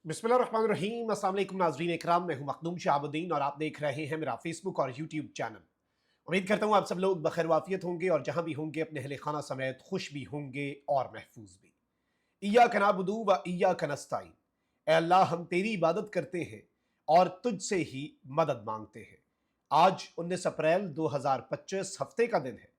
बिस्मिल्लाहिर्रहमानिर्रहीम। अस्सलाम वालेकुम नाज़रीन इकराम, मैं हूं मखदूम शहाबुद्दीन और आप देख रहे हैं मेरा फेसबुक और यूट्यूब चैनल। उम्मीद करता हूं आप सब लोग बखैर वाफियत होंगे और जहां भी होंगे अपने अहले खाना समेत खुश भी होंगे और महफूज भी। इय्याका नअबुदु व इय्याका नस्तईन। ऐ अल्लाह, हम तेरी इबादत करते हैं और तुझसे ही मदद मांगते हैं। आज 19 अप्रैल 2025 हफ्ते का दिन है।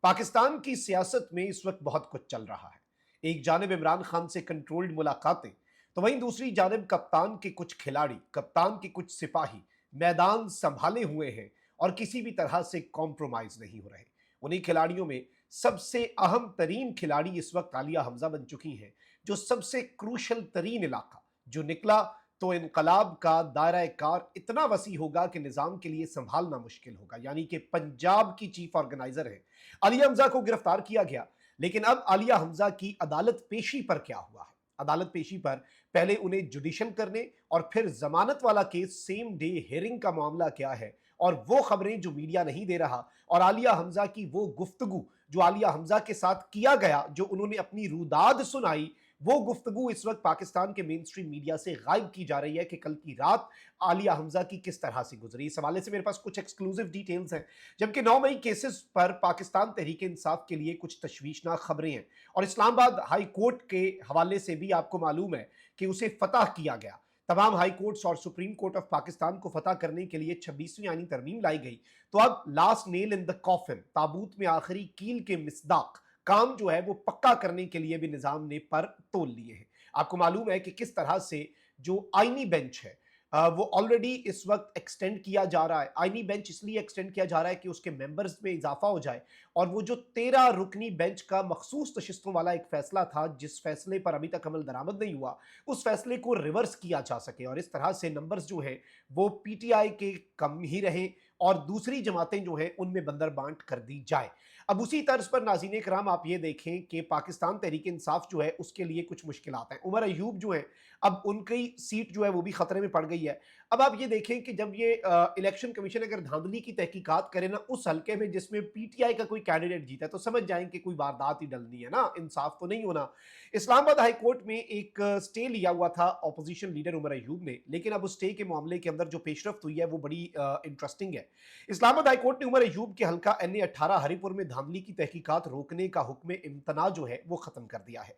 पाकिस्तान की सियासत में इस वक्त बहुत कुछ चल रहा है। एक जानिब इमरान खान से कंट्रोल्ड मुलाकातें, तो वहीं दूसरी जानिब कप्तान के कुछ खिलाड़ी, कप्तान के कुछ सिपाही मैदान संभाले हुए हैं और किसी भी तरह से कॉम्प्रोमाइज नहीं हो रहे। उन्हीं खिलाड़ियों में सबसे अहम तरीन खिलाड़ी इस वक्त आलिया हमजा बन चुकी हैं, जो सबसे क्रूशल तरीन इलाका जो निकला तो इनकलाब का दायरा कार इतना वसी होगा कि निजाम के लिए संभालना मुश्किल होगा। यानी कि पंजाब की चीफ ऑर्गेनाइजर है, आलिया हमजा को गिरफ्तार किया गया, लेकिन अब आलिया हमजा की अदालत पेशी पर क्या हुआ है? अदालत पेशी पर पहले उन्हें जुडिशल करने और फिर जमानत वाला केस सेम डे हेयरिंग का मामला क्या है, और वो खबरें जो मीडिया नहीं दे रहा, और आलिया हमजा की वो गुफ्तगू जो आलिया हमजा के साथ किया गया, जो उन्होंने अपनी रुदाद सुनाई, वो गुफ्तगू इस वक्त पाकिस्तान के मेन स्ट्रीम मीडिया से गायब की जा रही है कि कल की रात आलिया हमजा की किस तरह से गुजरी। इस हवाले से मेरे पास कुछ एक्सक्लूसिव डिटेल्स हैं, जबकि 9 मई केसेस पर पाकिस्तान तहरीक इंसाफ के लिए कुछ तशवीशनाक खबरें हैं, और इस्लामाबाद हाई कोर्ट के हवाले से भी आपको मालूम है कि उसे फतह किया गया। तमाम हाई कोर्ट्स और सुप्रीम कोर्ट ऑफ पाकिस्तान को फतह करने के लिए 26वीं आईनी तरमीम लाई गई। तो अब last nail in the coffin, ताबूत में आखिरी कील के मिसदाक काम जो है वो पक्का करने के लिए भी निजाम ने पर तोल लिए हैं। आपको मालूम है कि किस तरह से जो आईनी बेंच है वो ऑलरेडी इस वक्त एक्सटेंड किया जा रहा है। आईनी बेंच इसलिए एक्सटेंड किया जा रहा है कि उसके मेंबर्स में इजाफा हो जाए, और वो जो 13 रुकनी बेंच का मखसूस नशिस्तों वाला एक फैसला था, जिस फैसले पर अभी तक अमल दरामद नहीं हुआ, उस फैसले को रिवर्स किया जा सके और इस तरह से नंबर्स जो हैं वो पीटीआई के कम ही रहें और दूसरी जमातें जो हैं उनमें बंदर बांट कर दी जाए। अब उसी तर्ज पर नाज़रीन कराम आप ये देखें कि पाकिस्तान तहरीक इंसाफ जो है उसके लिए कुछ मुश्किलात हैं। उमर अयूब जो है, अब उनकी सीट जो है वो भी खतरे में पड़ गई है। अब आप ये देखें कि जब ये इलेक्शन कमीशन अगर धांधली की तहकीकात करे ना उस हल्के में जिसमें पीटीआई का कोई कैंडिडेट जीता है, तो समझ जाएं कि कोई वारदात ही डलनी है ना, इंसाफ तो नहीं होना। इस्लामाबाद हाई कोर्ट में एक स्टे लिया हुआ था ऑपोजिशन लीडर उमर अयूब ने, लेकिन अब उस स्टे के मामले के अंदर जो पेशरफ्त हुई है वो बड़ी इंटरेस्टिंग है। इस्लामाबाद हाई कोर्ट ने उमर अयूब के हल्का NA 18 हरिपुर में धांधली की तहकीकात रोकने का हुक्म इम्तना जो है वो खत्म कर दिया है।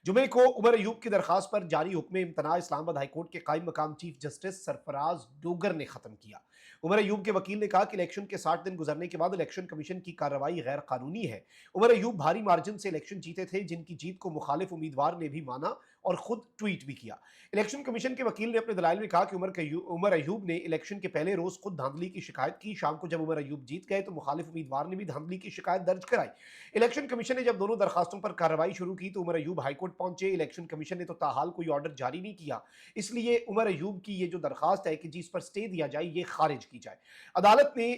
जुमे को उमर अयूब की दरखास्त पर जारी हुक्म इम्तना इस्लामाबाद हाई कोर्ट के कायम मकाम चीफ जस्टिस सरफराज डोगर ने खत्म किया। उमर अयूब के वकील ने कहा कि इलेक्शन के 60 दिन गुजरने के बाद इलेक्शन कमीशन की कार्रवाई गैर कानूनी है। उमर अयूब भारी मार्जिन से इलेक्शन जीते थे, जिनकी जीत को मुखालिफ उम्मीदवार ने भी माना और खुद ट्वीट भी किया। इलेक्शन कमीशन के वकील ने अपने दलाइल में कहा कि उमर अयूब ने इलेक्शन के पहले रोज खुद धांधली की शिकायत की। शाम को जब उमर अयूब जीत गए तो मुखालिफ उम्मीदवार ने भी धांधली की शिकायत दर्ज कराई। इलेक्शन कमीशन ने जब दोनों दरखास्तों पर कार्रवाई शुरू की तो उमर अयूब हाईकोर्ट पहुंचे। इलेक्शन कमीशन ने तो ताहाल कोई ऑर्डर जारी नहीं किया, इसलिए उमर अयूब की ये जो दरखास्त है कि जिस पर स्टे दिया जाए ये खारिज की जाए। अदालत ने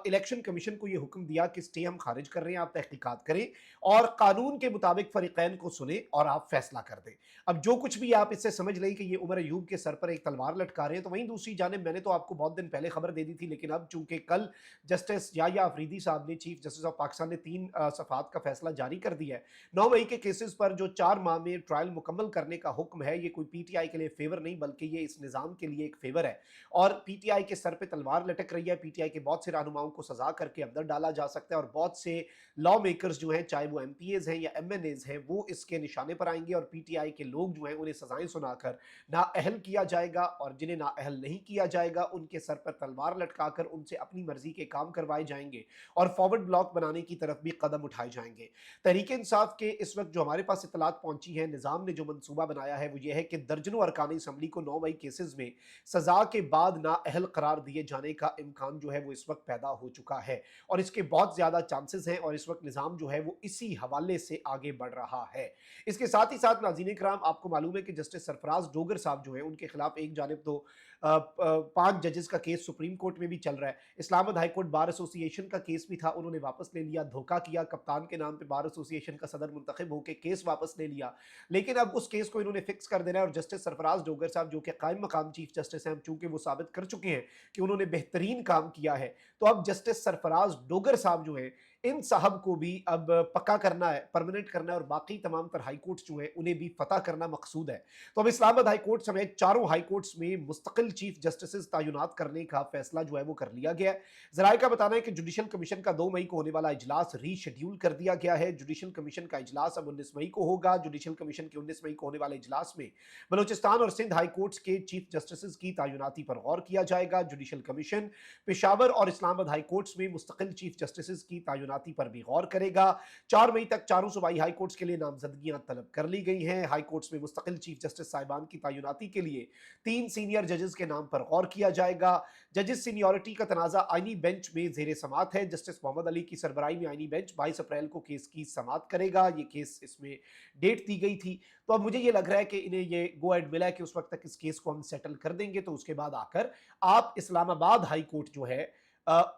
इलेक्शन कमीशन को ये हुक्म दिया कि स्टे हम खारिज कर रहे हैं, आप तहकीकात करें और कानून के मुताबिक फरीकैन को सुने और आप फैसला कर दें। अब जो कुछ भी आप इससे समझ लें कि ये उमर अयूब के सर पर एक तलवार लटका रहे हैं। तो वहीं दूसरी जानिब मैंने तो आपको बहुत दिन पहले खबर दे दी थी, लेकिन अब चूंकि कल जस्टिस याह्या अफरीदी साहब ने, चीफ जस्टिस ऑफ पाकिस्तान ने 3 सफात का फैसला जारी कर दिया है। 9 मई के केसेस पर जो 4 माह में ट्रायल मुकम्मल करने का हुक्म है, ये कोई पीटीआई के लिए फेवर नहीं बल्कि ये इस निजाम के लिए एक फेवर है, और पीटीआई के सर पे तलवार लटक रही है। पीटीआई के बहुत से रहनुमाओं को सजा करके अंदर डाला जा सकता है और बहुत से लॉ मेकर्स जो हैं, चाहे वो एमपीएज हैं या एमएनएज हैं, वो इसके निशाने पर आएंगे और पीटीआई के लोग जो हैं उन्हें सजाएं सुनाकर नाअहल किया जाएगा, और जिन्हें नाअहल नहीं किया जाएगा उनके सर पर तलवार लटकाकर उनसे अपनी मर्जी के काम करवाए जाएंगे और फॉरवर्ड ब्लॉक बनाने की तरफ भी कदम उठाए जाएंगे। तहरीक इंसाफ के इस वक्त जो हमारे पास इतलात पहुंची है, निजाम ने जो मंसूबा बनाया है वो ये है कि दर्जनों अरकान असम्बली को 9 मई केसेस में सजा के बाद नाअहल करार दिए जाने का इम्कान जो है वो इस वक्त पैदा हो चुका है, और इसके बहुत ज्यादा चांसेस हैं, और इस वक्त निजाम जो है वो इसी हवाले से आगे बढ़ रहा है। इसके साथ ही साथ नाज़रीन कराम आपको मालूम है कि जस्टिस सरफराज डोगर साहब जो है उनके खिलाफ एक जानिब तो 5 जजेस का केस सुप्रीम कोर्ट में भी चल रहा है। Islamabad high court bar association का केस भी था, उन्होंने वापस ले लिया। धोखा किया, कप्तान के नाम पे बार एसोसिएशन का सदर मुंतखब होकर केस वापस ले लिया, लेकिन अब उस केस को इन्होंने फिक्स कर देना है। और जस्टिस सरफराज डोगर साहब जो कि कायम मकाम चीफ जस्टिस हैं, चूंकि वो साबित कर चुके हैं कि उन्होंने बेहतरीन काम किया है, तो अब जस्टिस सरफराज डोगर साहब जो है इन साहब को भी अब पक्का करना है, परमानेंट करना है और बाकी तमाम तर हाई कोर्ट्स जो हैं उन्हें भी फतह करना मकसूद है। तो अब इस्लामाबाद हाई कोर्ट समेत चारों हाई कोर्ट्स में मुस्तकिल चीफ जस्टिस तैनात करने का फैसला जो है वो कर लिया गया है। जराये का बताना है कि जुडिशल कमीशन का 2 मई को होने वाला इजलास रीशेड्यूल कर दिया गया है। जुडिशल कमीशन का इजलास अब 19 मई को होगा। जुडिशल कमीशन के 19 मई को होने वाले इजलास में बलूचिस्तान और सिंध हाई कोर्ट्स के चीफ जस्टिस की तैनाती पर गौर किया जाएगा। जुडिशल कमीशन पेशावर और इस्लामाबाद हाई कोर्ट्स में मुस्तकिल चीफ जस्टिस की तैनाती पर भी गौर करेगा। 4 मई तक चारों सूबाई हाई कोर्ट्स के लिए नामजदगियां तलब कर ली गई हैं। हाई कोर्ट्स में मुस्तकिल चीफ जस्टिस साहिबान की तैनाती के लिए 3 सीनियर जजेस के नाम पर गौर किया जाएगा। जजेस सीनियरिटी का तनाजा आईनी बेंच में जेर समात है। जस्टिस मोहम्मद अली की सरबराही में आईनी बेंच 22 अप्रैल को केस की समात करेगा। ये केस, इसमें डेट दी गई थी, तो अब मुझे ये लग रहा है कि इन्हें ये गो एड मिला है कि उस वक्त तक इस केस को हम सेटल कर देंगे, तो उसके बाद आकर आप इस्लामाबाद हाई कोर्ट जो है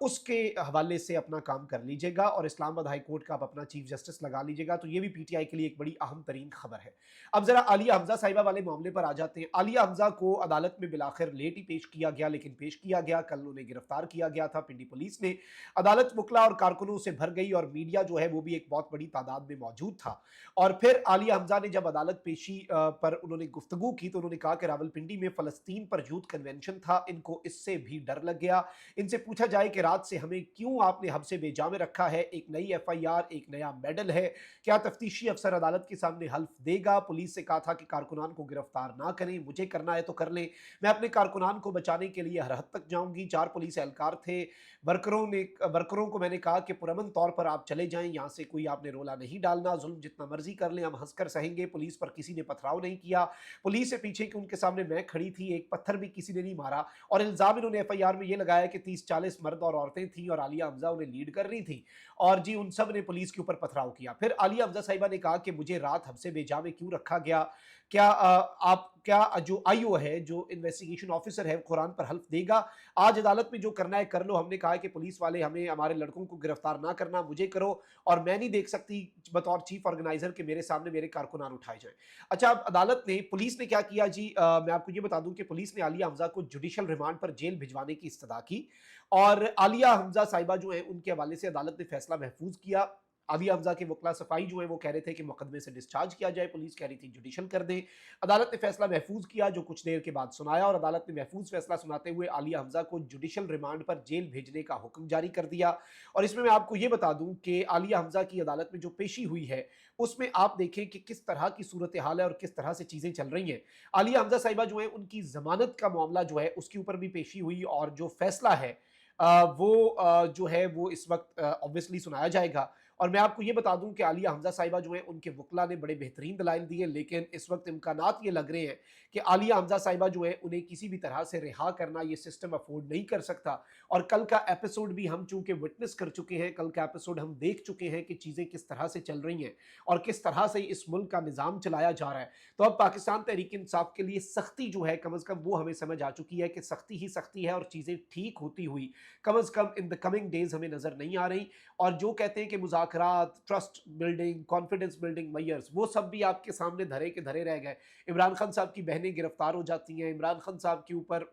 उसके हवाले से अपना काम कर लीजिएगा और इस्लामाबाद हाई कोर्ट का आप अपना चीफ जस्टिस लगा लीजिएगा। तो ये भी पीटीआई के लिए एक बड़ी अहम तरीन खबर है। अब जरा आलिया हमजा साहिबा वाले मामले पर आ जाते हैं। आलिया हमजा को अदालत में बिलाखिर लेट ही पेश किया गया, लेकिन पेश किया गया। कल उन्हें गिरफ्तार किया गया था पिंडी पुलिस ने। अदालत मुकला और कारकुनों से भर गई और मीडिया जो है वो भी एक बहुत बड़ी तादाद में मौजूद था। और फिर आलिया हमजा ने जब अदालत पेशी पर उन्होंने गुफ्तगू की तो उन्होंने कहा कि रावलपिंडी में फलस्तीन पर यूथ कन्वेंशन था, इनको इससे भी डर लग गया। इनसे पूछा जाए कि रात से हमें क्यों आपने हमसे बेजा में रखा है, एक नई एफआईआर, एक नया मेडल है, क्या तफ्तीशी अफसर अदालत के सामने हल्फ देगा? पुलिस से कहा था कि कारकुनान को गिरफ्तार ना करें, मुझे करना है तो कर लें, मैं अपने कारकुनान को बचाने के लिए हर हद तक जाऊंगी। 4 पुलिस एहलकार थे। वर्करों को मैंने कहा कि पुरअमन तौर पर आप चले जाएं, यहाँ से कोई आपने रोला नहीं डालना, जुल्म जितना मर्जी कर लें, हम हंसकर सहेंगे। पुलिस पर किसी ने पथराव नहीं किया। पुलिस से पीछे कि उनके सामने मैं खड़ी थी, एक पत्थर भी किसी ने नहीं मारा। और इल्जाम इन्होंने एफआईआर में ये लगाया कि 30-40 मर्द और औरतें थी और आलिया हमजा उन्हें लीड कर रही थी और जी उन सब ने पुलिस के ऊपर पथराव किया। फिर आलिया हमजा साहिबा ने कहा कि मुझे रात हमसे बेजा में क्यों रखा गया, क्या जो आईओ है, जो इन्वेस्टिगेशन ऑफिसर है, कुरान पर हल्फ देगा? आज अदालत में जो करना है कर लो। हमने कहा कि पुलिस वाले हमें, हमारे लड़कों को गिरफ्तार ना करना, मुझे करो, और मैं नहीं देख सकती बतौर चीफ ऑर्गेनाइजर के मेरे सामने मेरे कारकुनान उठाए जाए। अच्छा, अब अदालत ने, पुलिस ने क्या किया जी, मैं आपको ये बता दूं कि पुलिस ने आलिया हमजा को जुडिशल रिमांड पर जेल भिजवाने की इस्तदा की और आलिया हमजा साहिबा जो है उनके हवाले से अदालत ने फैसला महफूज किया। आलिया हमजा के वकला सफाई जो है वो कह रहे थे कि मुकदमे से डिस्चार्ज किया जाए, पुलिस कह रही थी जुडिशल कर दें। अदालत ने फैसला महफूज किया, जो कुछ देर के बाद सुनाया, और अदालत ने महफूज फैसला सुनाते हुए आलिया हमजा को जुडिशल रिमांड पर जेल भेजने का हुक्म जारी कर दिया। और इसमें मैं आपको ये बता दूं कि आलिया हमजा की अदालत में जो पेशी हुई है उसमें आप देखें कि किस तरह की सूरत हाल है और किस तरह से चीजें चल रही हैं। आलिया हमजा साहिबा जो है उनकी जमानत का मामला जो है उसके ऊपर भी पेशी हुई और जो फैसला है जो है वो इस वक्त ऑब्वियसली सुनाया जाएगा। और मैं आपको ये बता दूं कि आलिया हमजा साहिबा जो है उनके वकला ने बड़े बेहतरीन दलाइल दिए, लेकिन इस वक्त इम्कानात ये लग रहे हैं कि आलिया हमजा साहिबा जो है उन्हें किसी भी तरह से रिहा करना ये सिस्टम अफोर्ड नहीं कर सकता। और कल का एपिसोड भी हम चूंकि विटनेस कर चुके हैं, कल का एपिसोड हम देख चुके हैं कि चीज़ें किस तरह से चल रही हैं और किस तरह से इस मुल्क का निज़ाम चलाया जा रहा है। तो अब पाकिस्तान तहरीक इंसाफ के लिए सख्ती जो है कम अज़ कम वो हमें समझ आ चुकी है कि सख्ती ही सख्ती है और चीज़ें ठीक होती हुई कम अज़ कम इन द कमिंग डेज हमें नज़र नहीं आ रही। और जो कहते हैं कि मुज़ाकरात, trust building, confidence building measures, वो सब भी आपके सामने धरे के धरे रह गए। इमरान खान साहब की बहनें गिरफ्तार हो जाती हैं, इमरान खान साहब के ऊपर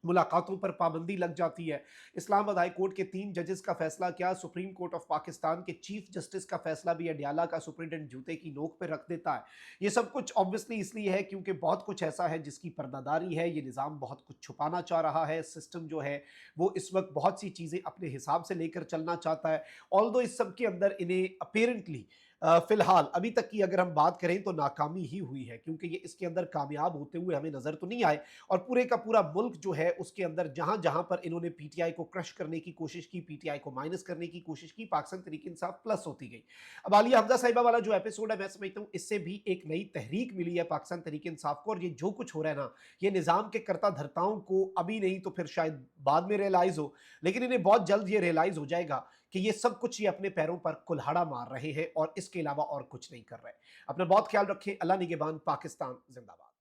मुलाकातों पर पाबंदी लग जाती है। इस्लामाबाद हाई कोर्ट के 3 जजेस का फैसला क्या, सुप्रीम कोर्ट ऑफ पाकिस्तान के चीफ जस्टिस का फैसला भी अडयाला का सुप्रिटेंडेंट जूते की नोक पर रख देता है। ये सब कुछ ऑब्वियसली इसलिए है क्योंकि बहुत कुछ ऐसा है जिसकी पर्दादारी है। ये निज़ाम बहुत कुछ छुपाना चाह रहा है। सिस्टम जो है वो इस वक्त बहुत सी चीज़ें अपने हिसाब से लेकर चलना चाहता है। ऑल्दो इस सब के अंदर इन्हें अपेरेंटली फिलहाल अभी तक की अगर हम बात करें तो नाकामी ही हुई है, क्योंकि ये इसके अंदर कामयाब होते हुए हमें नजर तो नहीं आए। और पूरे का पूरा मुल्क जो है उसके अंदर जहां जहां पर इन्होंने पीटीआई को क्रश करने की कोशिश की, पीटीआई को माइनस करने की कोशिश की, पाकिस्तान तहरीक इंसाफ प्लस होती गई। अब आलिया हमजा साहिबा वाला जो एपिसोड है मैं समझता हूँ इससे भी एक नई तहरीक मिली है पाकिस्तान तहरीक इंसाफ को। और ये जो कुछ हो रहा है ना, ये निज़ाम के करता धरताओं को अभी नहीं तो फिर शायद बाद में रियलाइज हो, लेकिन इन्हें बहुत जल्द ये रियलाइज हो जाएगा कि ये सब कुछ ये अपने पैरों पर कुल्हाड़ा मार रहे हैं और इसके अलावा और कुछ नहीं कर रहे। अपना बहुत ख्याल रखें। अल्लाह निगहबान। पाकिस्तान जिंदाबाद।